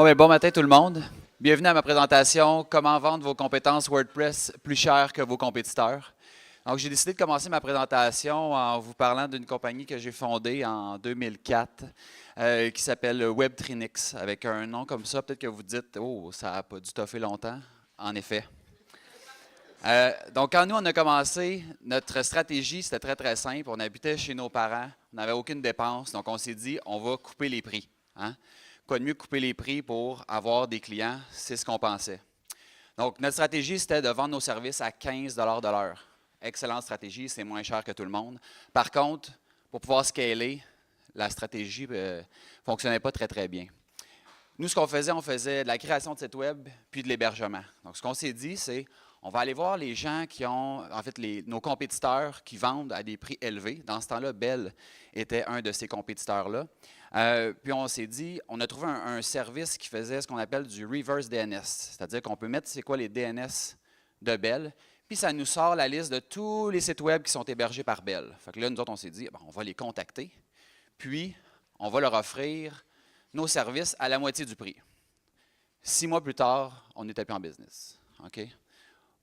Bon matin tout le monde. Bienvenue à ma présentation « Comment vendre vos compétences WordPress plus cher que vos compétiteurs ». Donc, j'ai décidé de commencer ma présentation en vous parlant d'une compagnie que j'ai fondée en 2004 qui s'appelle Webtrinix. Avec un nom comme ça, peut-être que vous dites « Oh, ça n'a pas dû toffer longtemps ». En effet. Donc, quand nous, on a commencé, notre stratégie, c'était très, très simple. On habitait chez nos parents, on n'avait aucune dépense. Donc, on s'est dit, on va couper les prix. Hein? Quoi de mieux que couper les prix pour avoir des clients? C'est ce qu'on pensait. Donc, notre stratégie, c'était de vendre nos services à 15 de l'heure. Excellente stratégie, c'est moins cher que tout le monde. Par contre, pour pouvoir scaler, la stratégie ne fonctionnait pas très, très bien. Nous, ce qu'on faisait, on faisait de la création de sites web puis de l'hébergement. Donc, ce qu'on s'est dit, c'est on va aller voir les gens qui ont, en fait, nos compétiteurs qui vendent à des prix élevés. Dans ce temps-là, Bell était un de ces compétiteurs-là. Puis on s'est dit, on a trouvé un service qui faisait ce qu'on appelle du reverse DNS. C'est-à-dire qu'on peut mettre c'est quoi les DNS de Bell, puis ça nous sort la liste de tous les sites web qui sont hébergés par Bell. Fait que là, nous autres, on s'est dit, on va les contacter, puis on va leur offrir nos services à la moitié du prix. 6 mois plus tard, on n'était plus en business. OK?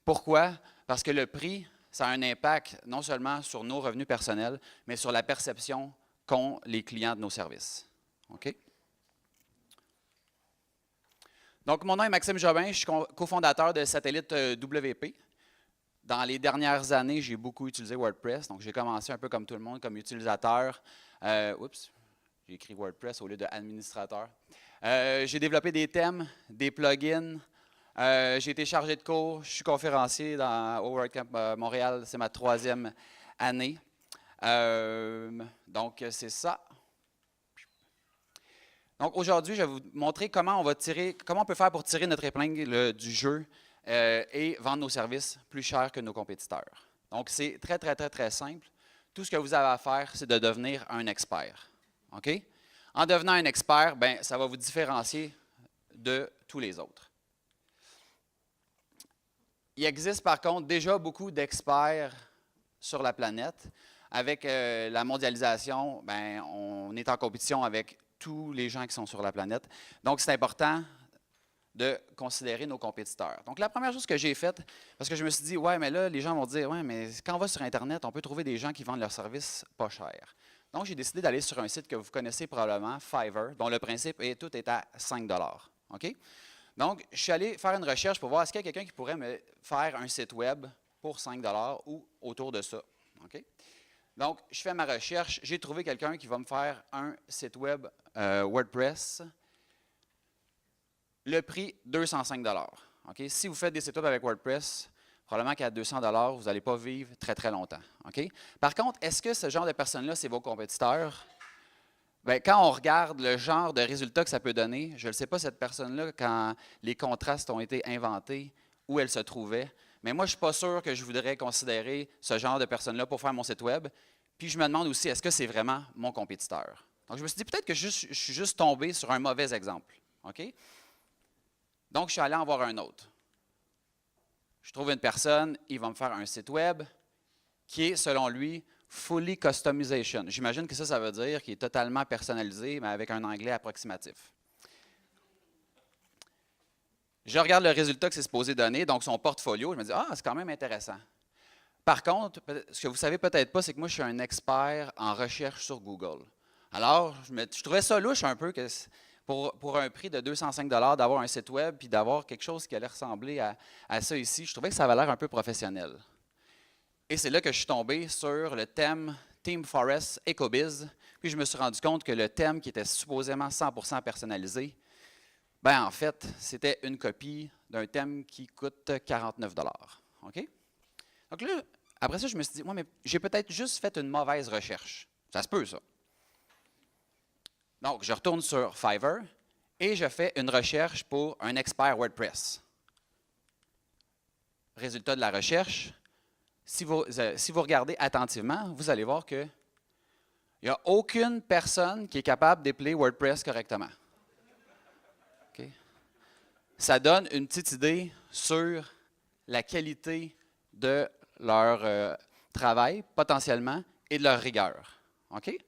Pourquoi? Parce que le prix, ça a un impact non seulement sur nos revenus personnels, mais sur la perception qu'ont les clients de nos services. OK? Donc, mon nom est Maxime Jobin, je suis cofondateur de Satellite WP. Dans les dernières années, j'ai beaucoup utilisé WordPress, donc j'ai commencé un peu comme tout le monde, comme utilisateur. Oups, j'ai écrit WordPress au lieu de administrateur. J'ai développé des thèmes, des plugins. J'ai été chargé de cours, je suis conférencier au WordCamp Montréal, c'est ma 3e année. Donc, c'est ça. Donc, aujourd'hui, je vais vous montrer comment on peut faire pour tirer notre épingle du jeu et vendre nos services plus cher que nos compétiteurs. Donc, c'est très, très, très, très simple. Tout ce que vous avez à faire, c'est de devenir un expert. OK? En devenant un expert, ça va vous différencier de tous les autres. Il existe par contre déjà beaucoup d'experts sur la planète. Avec la mondialisation, on est en compétition avec tous les gens qui sont sur la planète. Donc, c'est important de considérer nos compétiteurs. Donc, la première chose que j'ai faite, parce que je me suis dit, ouais, mais là, les gens vont dire, ouais, mais quand on va sur Internet, on peut trouver des gens qui vendent leurs services pas cher. Donc, j'ai décidé d'aller sur un site que vous connaissez probablement, Fiverr, dont le principe est tout est à 5 $. OK? Donc, je suis allé faire une recherche pour voir est-ce qu'il y a quelqu'un qui pourrait me faire un site web pour 5 $ ou autour de ça. OK? Donc, je fais ma recherche. J'ai trouvé quelqu'un qui va me faire un site web WordPress. Le prix, 205 $. OK? Si vous faites des sites web avec WordPress, probablement qu'à 200 $, vous n'allez pas vivre très, très longtemps. OK? Par contre, est-ce que ce genre de personnes-là, c'est vos compétiteurs? Quand on regarde le genre de résultats que ça peut donner, je ne sais pas cette personne-là, quand les contrastes ont été inventés, où elle se trouvait, mais moi, je ne suis pas sûr que je voudrais considérer ce genre de personne-là pour faire mon site web. Puis je me demande aussi, est-ce que c'est vraiment mon compétiteur? Donc, je me suis dit peut-être que je suis juste tombé sur un mauvais exemple. OK? Donc, je suis allé en voir un autre. Je trouve une personne, il va me faire un site web qui est, selon lui, fully customization. J'imagine que ça veut dire qu'il est totalement personnalisé, mais avec un anglais approximatif. Je regarde le résultat que c'est supposé donner, donc son portfolio, je me dis, c'est quand même intéressant. Par contre, ce que vous ne savez peut-être pas, c'est que moi, je suis un expert en recherche sur Google. Alors, je trouvais ça louche un peu que pour un prix de 205 $ d'avoir un site web puis d'avoir quelque chose qui allait ressembler à ça ici, je trouvais que ça avait l'air un peu professionnel. Et c'est là que je suis tombé sur le thème Team Forest EcoBiz. Puis je me suis rendu compte que le thème qui était supposément 100% personnalisé, en fait, c'était une copie d'un thème qui coûte 49 $. OK? Donc là, après ça, je me suis dit, mais j'ai peut-être juste fait une mauvaise recherche. Ça se peut, ça. Donc, je retourne sur Fiverr et je fais une recherche pour un expert WordPress. Résultat de la recherche. Si vous regardez attentivement, vous allez voir qu'il n'y a aucune personne qui est capable d'épeler WordPress correctement. Okay? Ça donne une petite idée sur la qualité de leur travail, potentiellement, et de leur rigueur. Okay?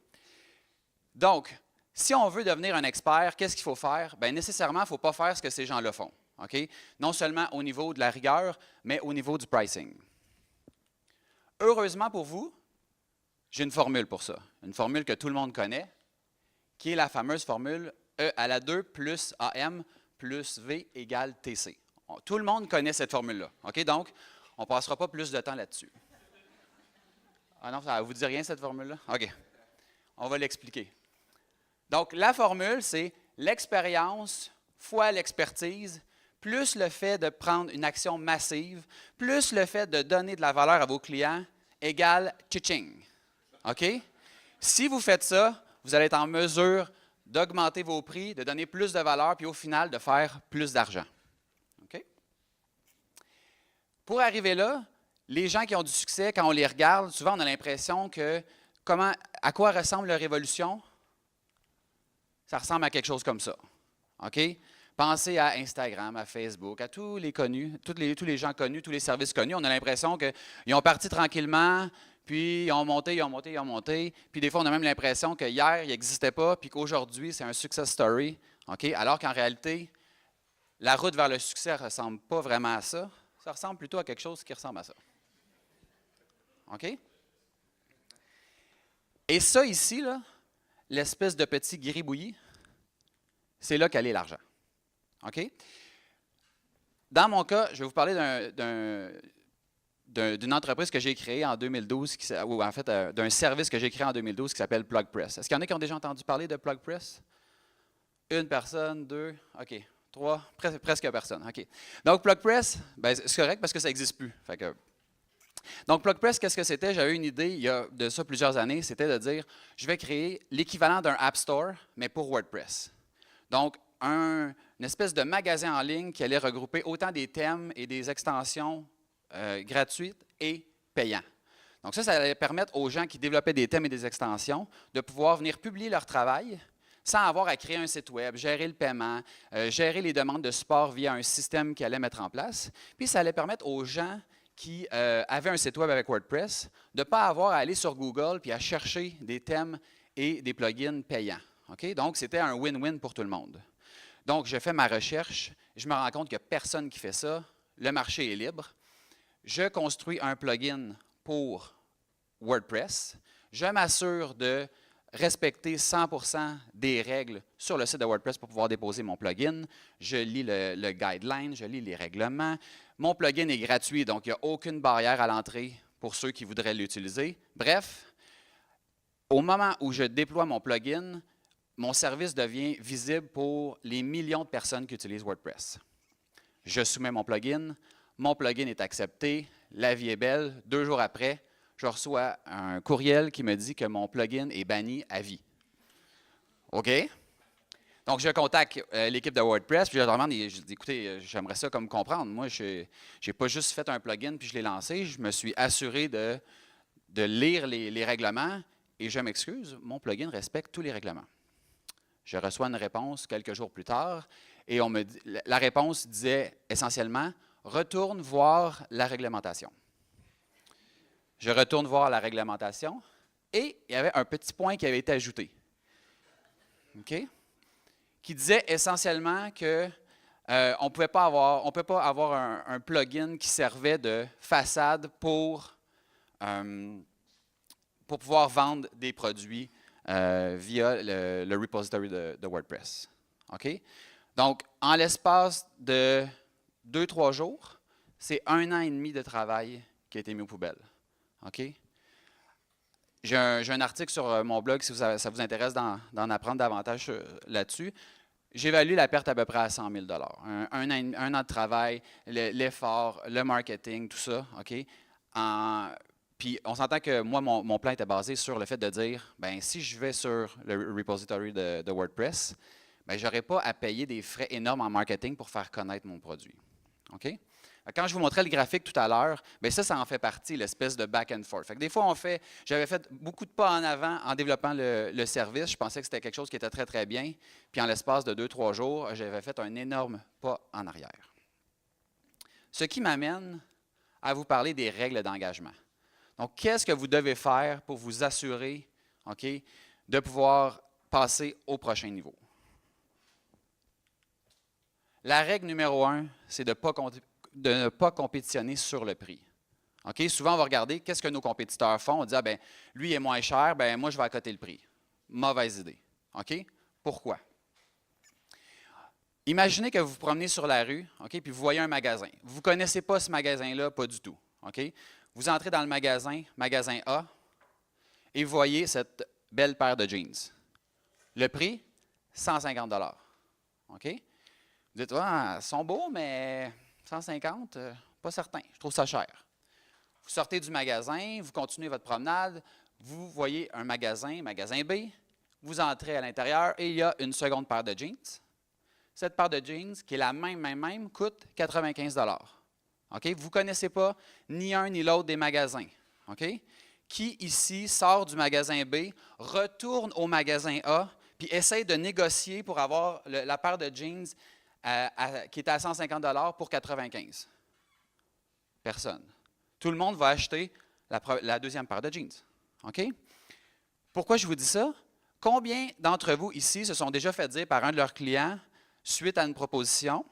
Donc, Si on veut devenir un expert, qu'est-ce qu'il faut faire? Bien, nécessairement, il ne faut pas faire ce que ces gens-là font. OK? Non seulement au niveau de la rigueur, mais au niveau du pricing. Heureusement pour vous, j'ai une formule pour ça. Une formule que tout le monde connaît, qui est la fameuse formule E à la 2 plus AM plus V égale TC. Tout le monde connaît cette formule-là. OK? Donc, on ne passera pas plus de temps là-dessus. Ah non, ça ne vous dit rien, cette formule-là? OK. On va l'expliquer. Donc, la formule, c'est l'expérience fois l'expertise, plus le fait de prendre une action massive, plus le fait de donner de la valeur à vos clients, égale tching. OK? Si vous faites ça, vous allez être en mesure d'augmenter vos prix, de donner plus de valeur, puis au final, de faire plus d'argent. OK? Pour arriver là, les gens qui ont du succès, quand on les regarde, souvent on a l'impression que à quoi ressemble leur évolution? Ça ressemble à quelque chose comme ça. OK? Pensez à Instagram, à Facebook, à tous les connus, tous les gens connus, tous les services connus. On a l'impression qu'ils ont parti tranquillement, puis ils ont monté. Puis des fois, on a même l'impression que hier, ils n'existaient pas, puis qu'aujourd'hui, c'est un success story. OK? Alors qu'en réalité, la route vers le succès ne ressemble pas vraiment à ça. Ça ressemble plutôt à quelque chose qui ressemble à ça. OK? Et ça ici, là, l'espèce de petit gribouillis, c'est là qu'allait l'argent. OK? Dans mon cas, je vais vous parler d'une entreprise que j'ai créée en 2012, ou en fait d'un service que j'ai créé en 2012 qui s'appelle PlugPress. Est-ce qu'il y en a qui ont déjà entendu parler de PlugPress? Une personne, deux, OK, trois, presque personne. OK. Donc PlugPress, ben, c'est correct parce que ça n'existe plus. Donc PlugPress, qu'est-ce que c'était? J'avais une idée il y a de ça plusieurs années, c'était de dire, je vais créer l'équivalent d'un App Store, mais pour WordPress. Donc, une espèce de magasin en ligne qui allait regrouper autant des thèmes et des extensions gratuites et payants. Donc ça allait permettre aux gens qui développaient des thèmes et des extensions de pouvoir venir publier leur travail sans avoir à créer un site web, gérer le paiement, gérer les demandes de support via un système qu'ils allaient mettre en place. Puis ça allait permettre aux gens qui avaient un site web avec WordPress de ne pas avoir à aller sur Google puis à chercher des thèmes et des plugins payants. Okay? Donc, c'était un win-win pour tout le monde. Donc, je fais ma recherche, je me rends compte qu'il n'y a personne qui fait ça, le marché est libre. Je construis un plugin pour WordPress. Je m'assure de respecter 100% des règles sur le site de WordPress pour pouvoir déposer mon plugin. Je lis le guideline, je lis les règlements. Mon plugin est gratuit, donc il n'y a aucune barrière à l'entrée pour ceux qui voudraient l'utiliser. Bref, au moment où je déploie mon plugin, mon service devient visible pour les millions de personnes qui utilisent WordPress. Je soumets mon plugin est accepté, la vie est belle. 2 jours après, je reçois un courriel qui me dit que mon plugin est banni à vie. OK? Donc, je contacte l'équipe de WordPress, puis je leur demande, je dis, écoutez, j'aimerais ça comme comprendre. Moi, je n'ai pas juste fait un plugin puis je l'ai lancé, je me suis assuré de lire les règlements et je m'excuse, mon plugin respecte tous les règlements. Je reçois une réponse quelques jours plus tard et la réponse disait essentiellement « Retourne voir la réglementation ». Je retourne voir la réglementation et il y avait un petit point qui avait été ajouté, OK? Qui disait essentiellement que on ne peut pas avoir un plugin qui servait de façade pour pouvoir vendre des produits via le repository de WordPress. OK? Donc, en l'espace de 2-3 jours, c'est 1 an et demi de travail qui a été mis aux poubelles. OK? J'ai un article sur mon blog si ça vous intéresse d'en apprendre davantage là-dessus. J'évalue la perte à peu près à 100 000 un an de travail, l'effort, le marketing, tout ça. OK? Puis on s'entend que moi, mon plan était basé sur le fait de dire, bien, si je vais sur le repository de WordPress, bien, je n'aurai pas à payer des frais énormes en marketing pour faire connaître mon produit. OK? Quand je vous montrais le graphique tout à l'heure, bien ça en fait partie, l'espèce de back and forth. Fait que des fois, j'avais fait beaucoup de pas en avant en développant le service. Je pensais que c'était quelque chose qui était très, très bien. Puis en l'espace de 2-3 jours, j'avais fait un énorme pas en arrière. Ce qui m'amène à vous parler des règles d'engagement. Donc, qu'est-ce que vous devez faire pour vous assurer, OK, de pouvoir passer au prochain niveau. La règle numéro 1, c'est de ne pas compétitionner sur le prix. Okay? Souvent, on va regarder qu'est-ce que nos compétiteurs font. On dit, ah, ben, lui est moins cher, ben, moi, je vais accoter le prix. Mauvaise idée. Okay? Pourquoi? Imaginez que vous vous promenez sur la rue, okay, puis vous voyez un magasin. Vous ne connaissez pas ce magasin-là, pas du tout. Okay? Vous entrez dans le magasin A, et vous voyez cette belle paire de jeans. Le prix, 150 $. Okay? Vous dites, ah, ils sont beaux, mais 150, pas certain, je trouve ça cher. Vous sortez du magasin, vous continuez votre promenade, vous voyez un magasin B, vous entrez à l'intérieur et il y a une seconde paire de jeans. Cette paire de jeans, qui est la même, coûte 95 $. Okay? Vous ne connaissez pas ni un ni l'autre des magasins. Okay? Qui ici sort du magasin B, retourne au magasin A, puis essaye de négocier pour avoir la paire de jeans qui était à 150 $ pour 95 $? Personne. Tout le monde va acheter la deuxième paire de jeans. Okay? Pourquoi je vous dis ça? Combien d'entre vous ici se sont déjà fait dire par un de leurs clients, suite à une proposition,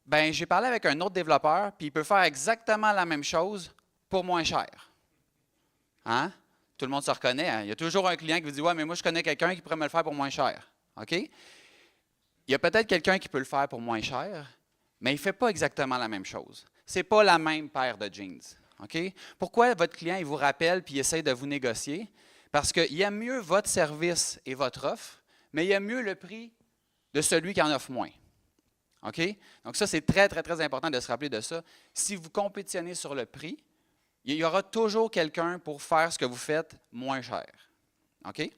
ben j'ai parlé avec un autre développeur, puis il peut faire exactement la même chose pour moins cher. Hein? Tout le monde se reconnaît. Hein? Il y a toujours un client qui vous dit, ouais, mais moi je connais quelqu'un qui pourrait me le faire pour moins cher. OK? Il y a peut-être quelqu'un qui peut le faire pour moins cher, mais il ne fait pas exactement la même chose. Ce n'est pas la même paire de jeans. Okay? Pourquoi votre client il vous rappelle et essaie de vous négocier? Parce qu'il aime mieux votre service et votre offre, mais il aime mieux le prix de celui qui en offre moins. Okay? Donc ça, c'est très, très, très important de se rappeler de ça. Si vous compétitionnez sur le prix, il y aura toujours quelqu'un pour faire ce que vous faites moins cher. Okay?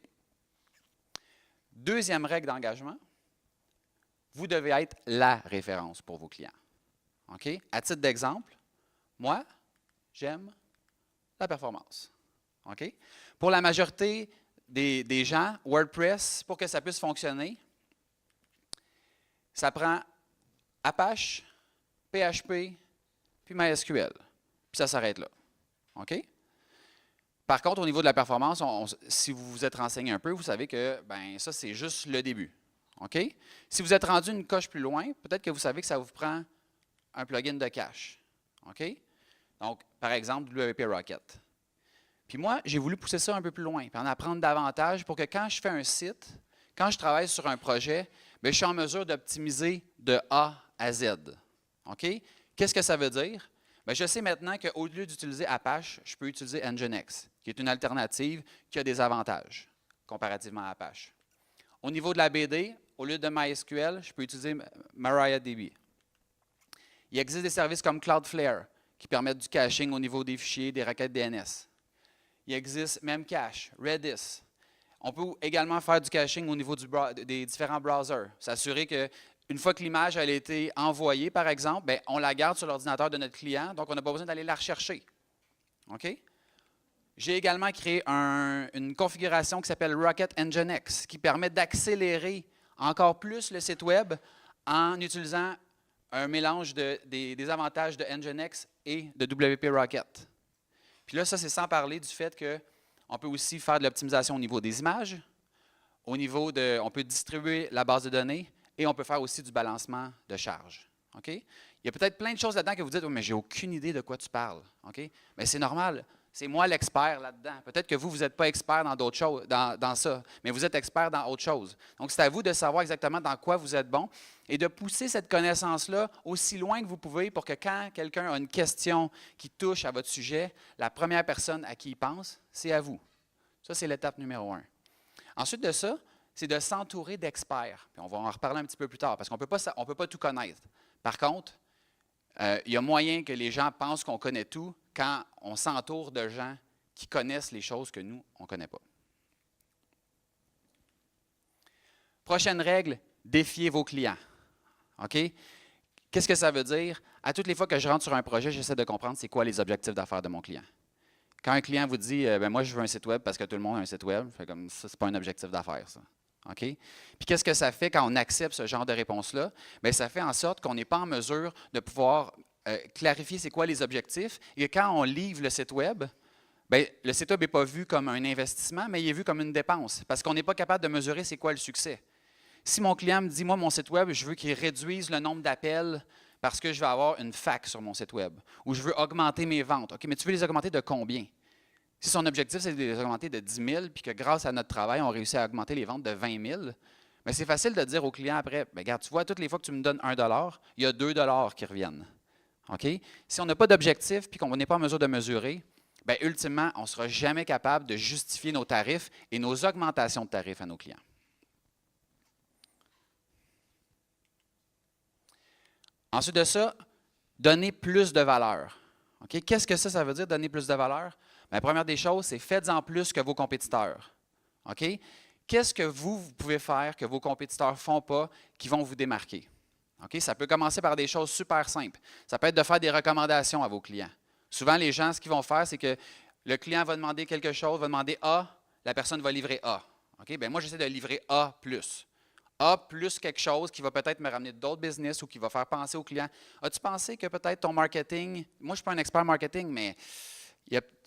Deuxième règle d'engagement, vous devez être la référence pour vos clients. Okay? À titre d'exemple, moi, j'aime la performance. Okay? Pour la majorité des gens, WordPress, pour que ça puisse fonctionner, ça prend Apache, PHP, puis MySQL. Puis ça s'arrête là. Okay? Par contre, au niveau de la performance, si vous vous êtes renseigné un peu, vous savez que ben, ça, c'est juste le début. Okay? Si vous êtes rendu une coche plus loin, peut-être que vous savez que ça vous prend un plugin de cache. Okay? Donc, par exemple, WP Rocket. Puis moi, j'ai voulu pousser ça un peu plus loin, puis en apprendre davantage pour que quand je fais un site, quand je travaille sur un projet, bien, je suis en mesure d'optimiser de A à Z. Okay? Qu'est-ce que ça veut dire? Bien, je sais maintenant qu'au lieu d'utiliser Apache, je peux utiliser Nginx, qui est une alternative qui a des avantages comparativement à Apache. Au niveau de la BD, au lieu de MySQL, je peux utiliser MariaDB. Il existe des services comme Cloudflare qui permettent du caching au niveau des fichiers, des requêtes DNS. Il existe Memcache, Redis. On peut également faire du caching au niveau des différents browsers. S'assurer qu'une fois que l'image a été envoyée, par exemple, bien, on la garde sur l'ordinateur de notre client, donc on n'a pas besoin d'aller la rechercher. Okay? J'ai également créé une configuration qui s'appelle Rocket Nginx, qui permet d'accélérer encore plus le site web en utilisant un mélange des avantages de Nginx et de WP Rocket. Puis là, ça, c'est sans parler du fait qu'on peut aussi faire de l'optimisation au niveau des images, on peut distribuer la base de données et on peut faire aussi du balancement de charge. Okay? Il y a peut-être plein de choses là-dedans que vous dites, oh, mais j'ai aucune idée de quoi tu parles. Okay? Mais c'est normal. C'est moi l'expert là-dedans. Peut-être que vous n'êtes pas expert dans d'autres choses, dans ça, mais vous êtes expert dans autre chose. Donc, c'est à vous de savoir exactement dans quoi vous êtes bon et de pousser cette connaissance-là aussi loin que vous pouvez pour que quand quelqu'un a une question qui touche à votre sujet, la première personne à qui il pense, c'est à vous. Ça, c'est l'étape numéro 1. Ensuite de ça, c'est de s'entourer d'experts. Puis on va en reparler un petit peu plus tard parce qu'on ne peut pas tout connaître. Par contre, il y a moyen que les gens pensent qu'on connaît tout quand on s'entoure de gens qui connaissent les choses que nous, on ne connaît pas. Prochaine règle, défiez vos clients. OK? Qu'est-ce que ça veut dire? À toutes les fois que je rentre sur un projet, j'essaie de comprendre c'est quoi les objectifs d'affaires de mon client. Quand un client vous dit ben moi, je veux un site web parce que tout le monde a un site web, fait comme ça, ce n'est pas un objectif d'affaires, ça. OK? Puis qu'est-ce que ça fait quand on accepte ce genre de réponse-là? Bien, ça fait en sorte qu'on n'est pas en mesure de pouvoir clarifier c'est quoi les objectifs et que quand on livre le site web, Bien, le site web n'est pas vu comme un investissement, mais il est vu comme une dépense, parce qu'on n'est pas capable de mesurer c'est quoi le succès. Si mon client me dit, moi, mon site web, je veux qu'il réduise le nombre d'appels parce que je vais avoir une fac sur mon site web, ou je veux augmenter mes ventes. OK, mais tu veux les augmenter de combien? Si son objectif, c'est de les augmenter de 10 000, puis que grâce à notre travail, on réussit à augmenter les ventes de 20 000, bien, c'est facile de dire au client après, bien, regarde, tu vois, toutes les fois que tu me donnes 1 $, il y a 2 $ qui reviennent. OK? Si on n'a pas d'objectif puis qu'on n'est pas en mesure de mesurer, bien, ultimement, on ne sera jamais capable de justifier nos tarifs et nos augmentations de tarifs à nos clients. Ensuite de ça, donner plus de valeur. Okay? Qu'est-ce que ça veut dire, donner plus de valeur? Bien, la première des choses, c'est faites-en plus que vos compétiteurs. Okay? Qu'est-ce que vous pouvez faire que vos compétiteurs ne font pas qui vont vous démarquer? Okay? Ça peut commencer par des choses super simples. Ça peut être de faire des recommandations à vos clients. Souvent, les gens, ce qu'ils vont faire, c'est que le client va demander quelque chose, va demander A, la personne va livrer A. Okay? Bien, moi, j'essaie de livrer A+. A plus quelque chose qui va peut-être me ramener d'autres business ou qui va faire penser au client. As-tu pensé que peut-être ton marketing, moi je ne suis pas un expert marketing, mais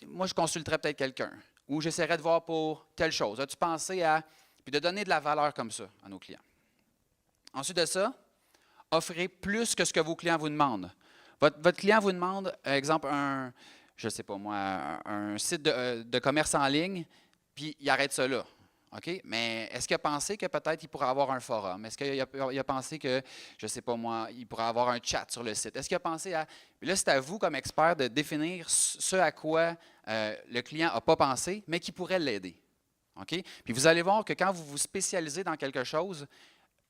moi je consulterais peut-être quelqu'un ou j'essaierais de voir pour telle chose. As-tu pensé à, puis de donner de la valeur comme ça à nos clients. Ensuite de ça, offrez plus que ce que vos clients vous demandent. Votre client vous demande, par exemple, je ne sais pas moi, un site de commerce en ligne, puis il arrête ça là. OK? Mais est-ce qu'il a pensé que peut-être il pourrait avoir un forum? Est-ce qu'il a pensé que, je ne sais pas moi, il pourrait avoir un chat sur le site? Est-ce qu'il a pensé à... Puis là, c'est à vous, comme expert, de définir ce à quoi le client n'a pas pensé, mais qui pourrait l'aider. OK? Puis vous allez voir que quand vous vous spécialisez dans quelque chose,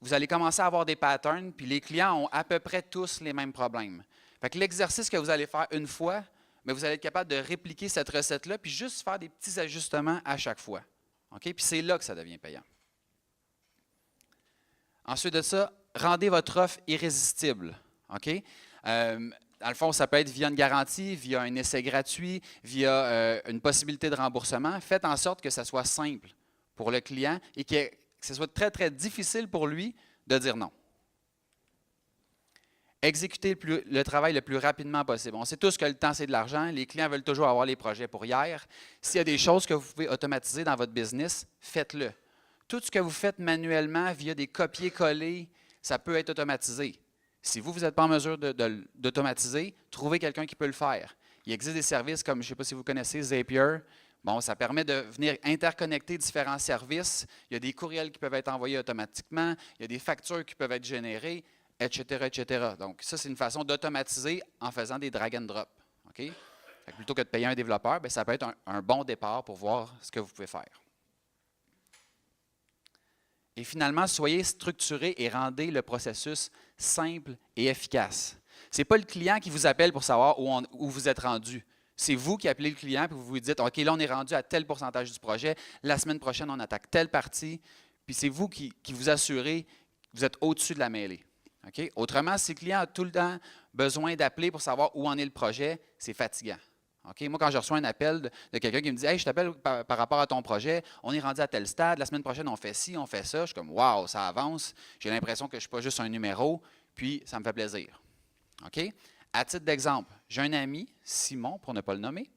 vous allez commencer à avoir des patterns, puis les clients ont à peu près tous les mêmes problèmes. Fait que l'exercice que vous allez faire une fois, mais vous allez être capable de répliquer cette recette-là, puis juste faire des petits ajustements à chaque fois. Okay? Puis c'est là que ça devient payant. Ensuite de ça, rendez votre offre irrésistible. Okay? Dans le fond, ça peut être via une garantie, via un essai gratuit, via une possibilité de remboursement. Faites en sorte que ça soit simple pour le client et que ce soit très, très difficile pour lui de dire non. Exécutez le travail le plus rapidement possible. On sait tous que le temps, c'est de l'argent. Les clients veulent toujours avoir les projets pour hier. S'il y a des choses que vous pouvez automatiser dans votre business, faites-le. Tout ce que vous faites manuellement via des copier-coller, ça peut être automatisé. Si vous n'êtes pas en mesure d'automatiser, trouvez quelqu'un qui peut le faire. Il existe des services comme, je ne sais pas si vous connaissez, Zapier. Bon, ça permet de venir interconnecter différents services. Il y a des courriels qui peuvent être envoyés automatiquement. Il y a des factures qui peuvent être générées, etc., etc. Donc, ça, c'est une façon d'automatiser en faisant des drag and drop. Okay? Plutôt que de payer un développeur, bien, ça peut être un bon départ pour voir ce que vous pouvez faire. Et finalement, soyez structuré et rendez le processus simple et efficace. Ce n'est pas le client qui vous appelle pour savoir où vous êtes rendu. C'est vous qui appelez le client et vous vous dites, OK, là, on est rendu à tel pourcentage du projet. La semaine prochaine, on attaque telle partie. Puis c'est vous qui vous assurez que vous êtes au-dessus de la mêlée. Okay? Autrement, si le client a tout le temps besoin d'appeler pour savoir où en est le projet, c'est fatigant. Okay? Moi, quand je reçois un appel de quelqu'un qui me dit « Hey, je t'appelle par rapport à ton projet, on est rendu à tel stade, la semaine prochaine, on fait ci, on fait ça. » Je suis comme « Wow, ça avance. » J'ai l'impression que je ne suis pas juste un numéro, puis ça me fait plaisir. Okay? À titre d'exemple, j'ai un ami, Simon, pour ne pas le nommer,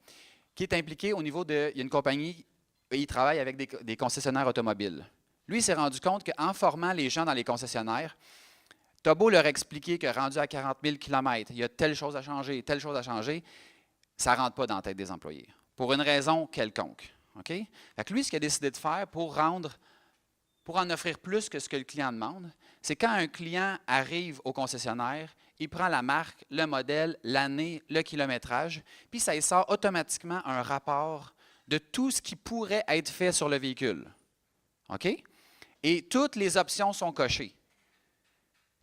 qui est impliqué au niveau de... Il y a une compagnie, et il travaille avec des concessionnaires automobiles. Lui, il s'est rendu compte qu'en formant les gens dans les concessionnaires, tu as beau leur expliquer que rendu à 40 000 km, il y a telle chose à changer, telle chose à changer, ça ne rentre pas dans la tête des employés, pour une raison quelconque. Okay? Fait que lui, ce qu'il a décidé de faire pour en offrir plus que ce que le client demande, c'est quand un client arrive au concessionnaire, il prend la marque, le modèle, l'année, le kilométrage, puis ça sort automatiquement un rapport de tout ce qui pourrait être fait sur le véhicule. OK? Et toutes les options sont cochées.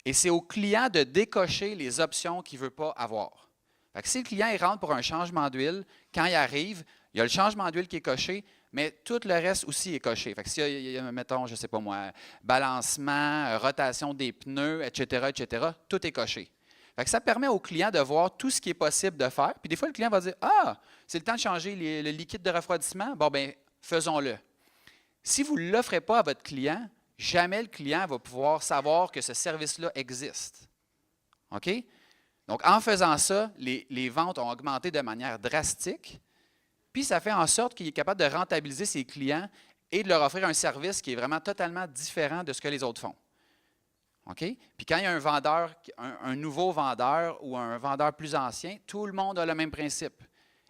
Et c'est au client de décocher les options qu'il ne veut pas avoir. Fait que si le client il rentre pour un changement d'huile, quand il arrive, il y a le changement d'huile qui est coché, mais tout le reste aussi est coché. Fait que s'il y a, mettons, je ne sais pas moi, balancement, rotation des pneus, etc., tout est coché. Fait que ça permet au client de voir tout ce qui est possible de faire. Puis des fois, le client va dire « Ah, c'est le temps de changer le liquide de refroidissement. Bon, bien, faisons-le. » Si vous ne l'offrez pas à votre client, jamais le client va pouvoir savoir que ce service-là existe. OK? Donc, en faisant ça, les ventes ont augmenté de manière drastique. Puis ça fait en sorte qu'il est capable de rentabiliser ses clients et de leur offrir un service qui est vraiment totalement différent de ce que les autres font. OK? Puis quand il y a un vendeur, un nouveau vendeur ou un vendeur plus ancien, tout le monde a le même principe.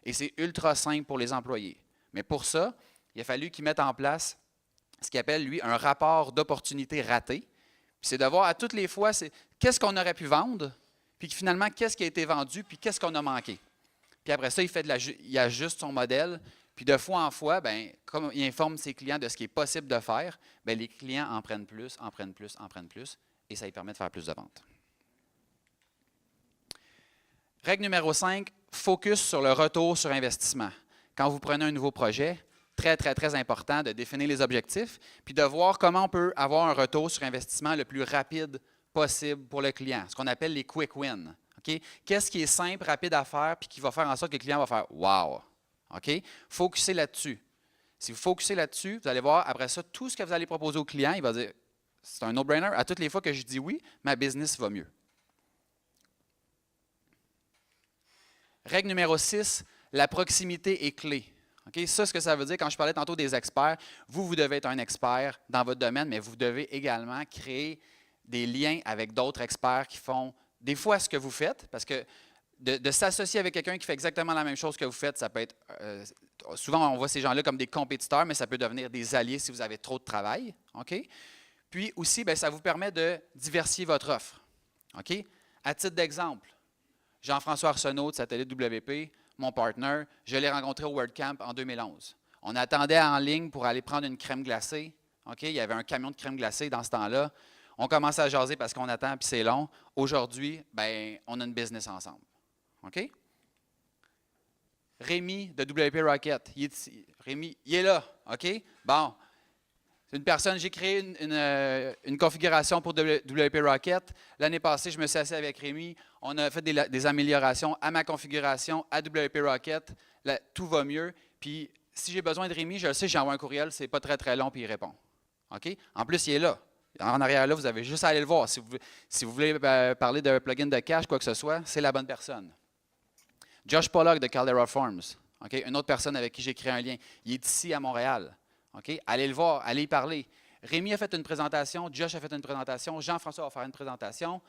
Et c'est ultra simple pour les employés. Mais pour ça, il a fallu qu'ils mettent en place ce qu'il appelle, lui, un rapport d'opportunité raté. Puis c'est de voir à toutes les fois, c'est qu'est-ce qu'on aurait pu vendre, puis finalement, qu'est-ce qui a été vendu, puis qu'est-ce qu'on a manqué. Puis après ça, il ajuste son modèle. Puis de fois en fois, bien, comme il informe ses clients de ce qui est possible de faire, bien, les clients en prennent plus, en prennent plus, en prennent plus, et ça lui permet de faire plus de ventes. Règle numéro 5, focus sur le retour sur investissement. Quand vous prenez un nouveau projet, très, très, très important de définir les objectifs, puis de voir comment on peut avoir un retour sur investissement le plus rapide possible pour le client, ce qu'on appelle les quick wins. Okay? Qu'est-ce qui est simple, rapide à faire, puis qui va faire en sorte que le client va faire « wow ». Okay? Focussez là-dessus. Si vous focussez là-dessus, vous allez voir, après ça, tout ce que vous allez proposer au client, il va dire « c'est un no-brainer, à toutes les fois que je dis oui, ma business va mieux ». Règle numéro 6, la proximité est clé. Okay? Ça, ce que ça veut dire, quand je parlais tantôt des experts, vous devez être un expert dans votre domaine, mais vous devez également créer des liens avec d'autres experts qui font des fois ce que vous faites, parce que de s'associer avec quelqu'un qui fait exactement la même chose que vous faites, ça peut être, souvent on voit ces gens-là comme des compétiteurs, mais ça peut devenir des alliés si vous avez trop de travail. Okay? Puis aussi, bien, ça vous permet de diversifier votre offre. Okay? À titre d'exemple, Jean-François Arsenault de Satellite WP, mon partner, je l'ai rencontré au WordCamp en 2011. On attendait en ligne pour aller prendre une crème glacée. Okay? Il y avait un camion de crème glacée dans ce temps-là. On commence à jaser parce qu'on attend puis c'est long. Aujourd'hui, ben, on a une business ensemble. OK? Rémi de WP Rocket, Rémi, il est là. OK? Bon. C'est une personne, j'ai créé une configuration pour WP Rocket. L'année passée, je me suis assis avec Rémi. On a fait des améliorations à ma configuration, à WP Rocket. Là, tout va mieux. Puis, si j'ai besoin de Rémi, je le sais, j'envoie un courriel, c'est pas très, très long, puis il répond. OK? En plus, il est là. En arrière là, vous avez juste à aller le voir. Si vous voulez parler d'un plugin de cache, quoi que ce soit, c'est la bonne personne. Josh Pollock de Caldera Farms, okay? Une autre personne avec qui j'ai créé un lien. Il est ici à Montréal. Okay? Allez le voir, allez y parler. Rémi a fait une présentation, Josh a fait une présentation, Jean-François va faire une présentation.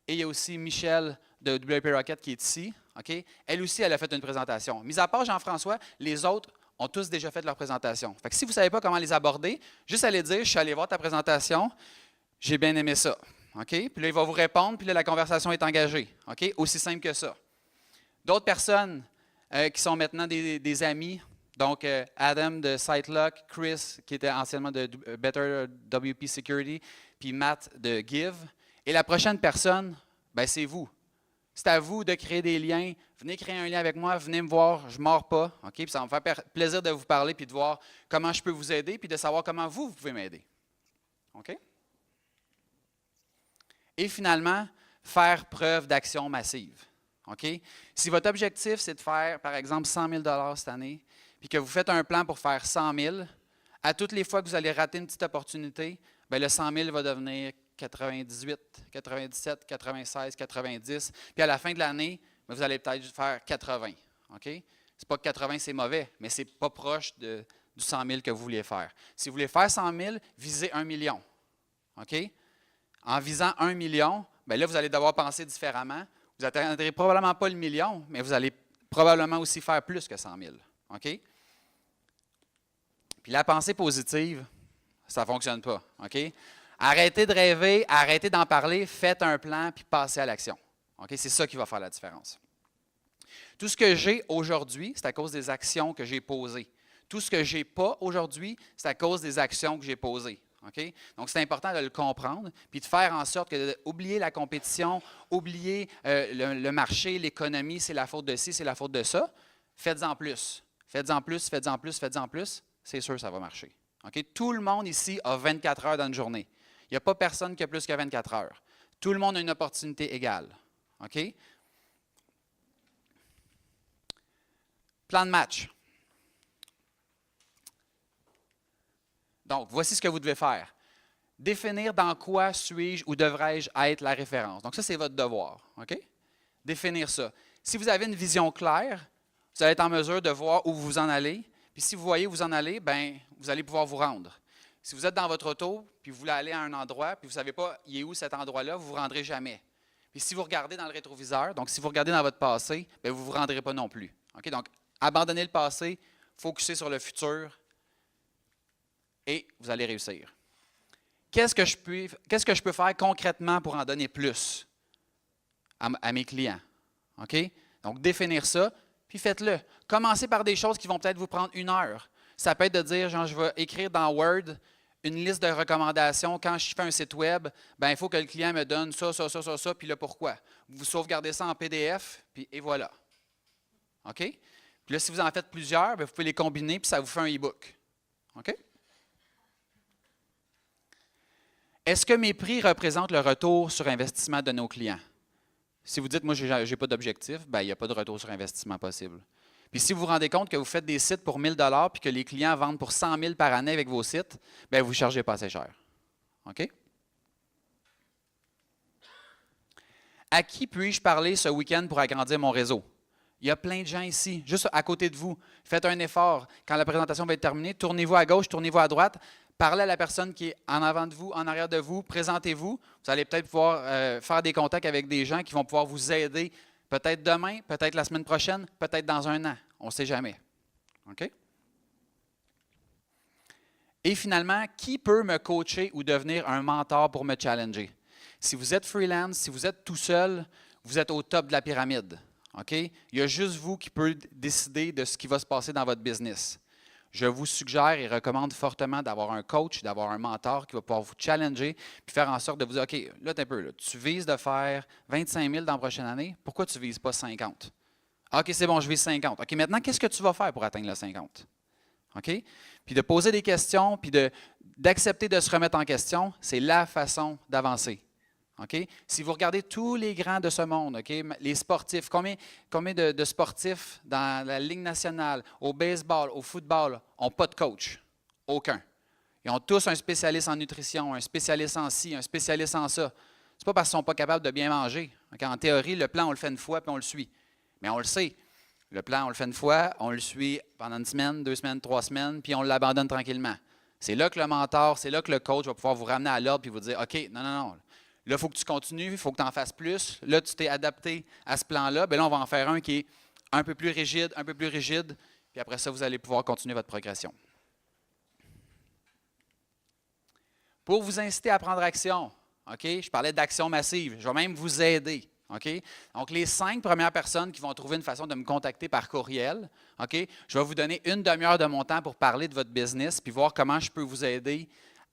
Et il y a aussi Michel de WP Rocket qui est ici. Okay? Elle aussi, elle a fait une présentation. Mis à part Jean-François, les autres ont tous déjà fait leur présentation. Fait que si vous ne savez pas comment les aborder, juste allez dire « je suis allé voir ta présentation, j'ai bien aimé ça ». Okay? Puis là, il va vous répondre, puis là, la conversation est engagée. Okay? Aussi simple que ça. D'autres personnes qui sont maintenant des amis, donc Adam de SiteLock, Chris qui était anciennement de Better WP Security, puis Matt de Give. Et la prochaine personne, ben, c'est vous. C'est à vous de créer des liens. Venez créer un lien avec moi, venez me voir, je ne mords pas. Okay? Puis ça va me faire plaisir de vous parler puis de voir comment je peux vous aider puis de savoir comment vous pouvez m'aider. OK? Et finalement, faire preuve d'action massive. Okay? Si votre objectif, c'est de faire, par exemple, 100 000 cette année, puis que vous faites un plan pour faire 100 000, à toutes les fois que vous allez rater une petite opportunité, bien, le 100 000 va devenir 98, 97, 96, 90. Puis à la fin de l'année, vous allez peut-être faire 80. Okay? C'est pas que 80, c'est mauvais, mais c'est pas proche du 100 000 que vous vouliez faire. Si vous voulez faire 100 000, visez 1 million. Okay? En visant 1 million, bien là, vous allez devoir penser différemment. Vous n'atteindrez probablement pas le million, mais vous allez probablement aussi faire plus que 100 000. OK? Puis la pensée positive, ça ne fonctionne pas. OK? Arrêtez de rêver, arrêtez d'en parler, faites un plan, puis passez à l'action. OK? C'est ça qui va faire la différence. Tout ce que j'ai aujourd'hui, c'est à cause des actions que j'ai posées. Tout ce que je n'ai pas aujourd'hui, c'est à cause des actions que j'ai posées. Okay? Donc, c'est important de le comprendre, puis de faire en sorte que oublier la compétition, oublier le marché, l'économie, c'est la faute de ci, c'est la faute de ça. Faites-en plus. Faites-en plus, faites-en plus, faites-en plus. C'est sûr que ça va marcher. Okay? Tout le monde ici a 24 heures dans une journée. Il n'y a pas personne qui a plus que 24 heures. Tout le monde a une opportunité égale. Okay? Plan de match. Donc, voici ce que vous devez faire. Définir dans quoi suis-je ou devrais-je être la référence. Donc, ça, c'est votre devoir. OK? Définir ça. Si vous avez une vision claire, vous allez être en mesure de voir où vous en allez. Puis si vous voyez où vous en allez, ben, vous allez pouvoir vous rendre. Si vous êtes dans votre auto, puis vous voulez aller à un endroit, puis vous ne savez pas il est où cet endroit-là, vous ne vous rendrez jamais. Puis si vous regardez dans le rétroviseur, donc si vous regardez dans votre passé, bien, vous ne vous rendrez pas non plus. Okay? Donc, abandonnez le passé, focussez sur le futur, et vous allez réussir. Qu'est-ce que je peux faire concrètement pour en donner plus à mes clients? Okay? Donc, définir ça, puis faites-le. Commencez par des choses qui vont peut-être vous prendre 1 heure. Ça peut être de dire, genre, je vais écrire dans Word une liste de recommandations. Quand je fais un site web, ben, il faut que le client me donne ça, puis le pourquoi. Vous sauvegardez ça en PDF, puis et voilà. OK? Puis là, si vous en faites plusieurs, bien, vous pouvez les combiner, puis ça vous fait un e-book. OK? Est-ce que mes prix représentent le retour sur investissement de nos clients? Si vous dites, moi, je n'ai pas d'objectif, bien, il n'y a pas de retour sur investissement possible. Puis si vous vous rendez compte que vous faites des sites pour 1 000 $ puis que les clients vendent pour 100 000 par année avec vos sites, bien, vous ne chargez pas assez cher. OK? À qui puis-je parler ce week-end pour agrandir mon réseau? Il y a plein de gens ici, juste à côté de vous. Faites un effort. Quand la présentation va être terminée, tournez-vous à gauche, tournez-vous à droite. Parlez à la personne qui est en avant de vous, en arrière de vous. Présentez-vous. Vous allez peut-être pouvoir faire des contacts avec des gens qui vont pouvoir vous aider. Peut-être demain, peut-être la semaine prochaine, peut-être dans 1 an. On ne sait jamais. OK? Et finalement, qui peut me coacher ou devenir un mentor pour me challenger? Si vous êtes freelance, si vous êtes tout seul, vous êtes au top de la pyramide. OK? Il y a juste vous qui pouvez décider de ce qui va se passer dans votre business. Je vous suggère et recommande fortement d'avoir un coach, d'avoir un mentor qui va pouvoir vous challenger puis faire en sorte de vous dire, OK, là, t'es un peu, là, tu vises de faire 25 000 dans la prochaine année, pourquoi tu ne vises pas 50? OK, c'est bon, je vise 50. OK, maintenant, qu'est-ce que tu vas faire pour atteindre le 50? OK? Puis de poser des questions, puis d'accepter de se remettre en question, c'est la façon d'avancer. Okay? Si vous regardez tous les grands de ce monde, okay? Les sportifs, combien de sportifs dans la Ligue nationale, au baseball, au football, n'ont pas de coach? Aucun. Ils ont tous un spécialiste en nutrition, un spécialiste en ci, un spécialiste en ça. Ce n'est pas parce qu'ils ne sont pas capables de bien manger. Okay? En théorie, le plan, on le fait 1 fois, puis on le suit. Mais on le sait. Le plan, on le fait 1 fois, on le suit pendant 1 semaine, 2 semaines, 3 semaines, puis on l'abandonne tranquillement. C'est là que le mentor, c'est là que le coach va pouvoir vous ramener à l'ordre et vous dire, OK, non. Là, il faut que tu continues, il faut que tu en fasses plus. Là, tu t'es adapté à ce plan-là. Bien là, on va en faire un qui est un peu plus rigide, puis après ça, vous allez pouvoir continuer votre progression. Pour vous inciter à prendre action, OK, je parlais d'action massive, je vais même vous aider. OK? Donc, les 5 premières personnes qui vont trouver une façon de me contacter par courriel, OK, je vais vous donner 1 demi-heure de mon temps pour parler de votre business puis voir comment je peux vous aider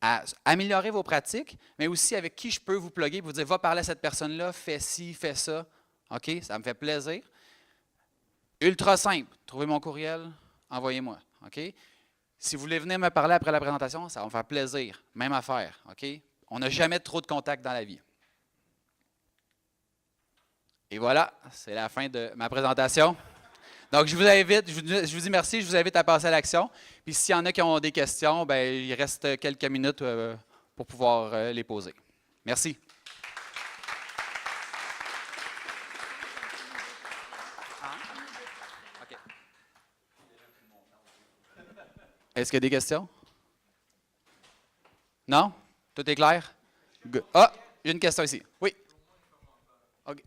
à améliorer vos pratiques, mais aussi avec qui je peux vous plugger, vous dire, va parler à cette personne-là, fais ci, fais ça. OK? Ça me fait plaisir. Ultra simple. Trouvez mon courriel, envoyez-moi. OK? Si vous voulez venir me parler après la présentation, ça va me faire plaisir. Même affaire. OK? On n'a jamais trop de contacts dans la vie. Et voilà, c'est la fin de ma présentation. Donc, je vous invite, je vous dis merci, je vous invite à passer à l'action. Puis, s'il y en a qui ont des questions, bien, il reste quelques minutes pour pouvoir les poser. Merci. Okay. Est-ce qu'il y a des questions? Non? Tout est clair? Ah, il y a une question ici. Oui. OK.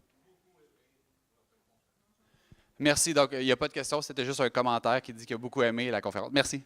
Merci. Donc, il n'y a pas de question. C'était juste un commentaire qui dit qu'il a beaucoup aimé la conférence. Merci.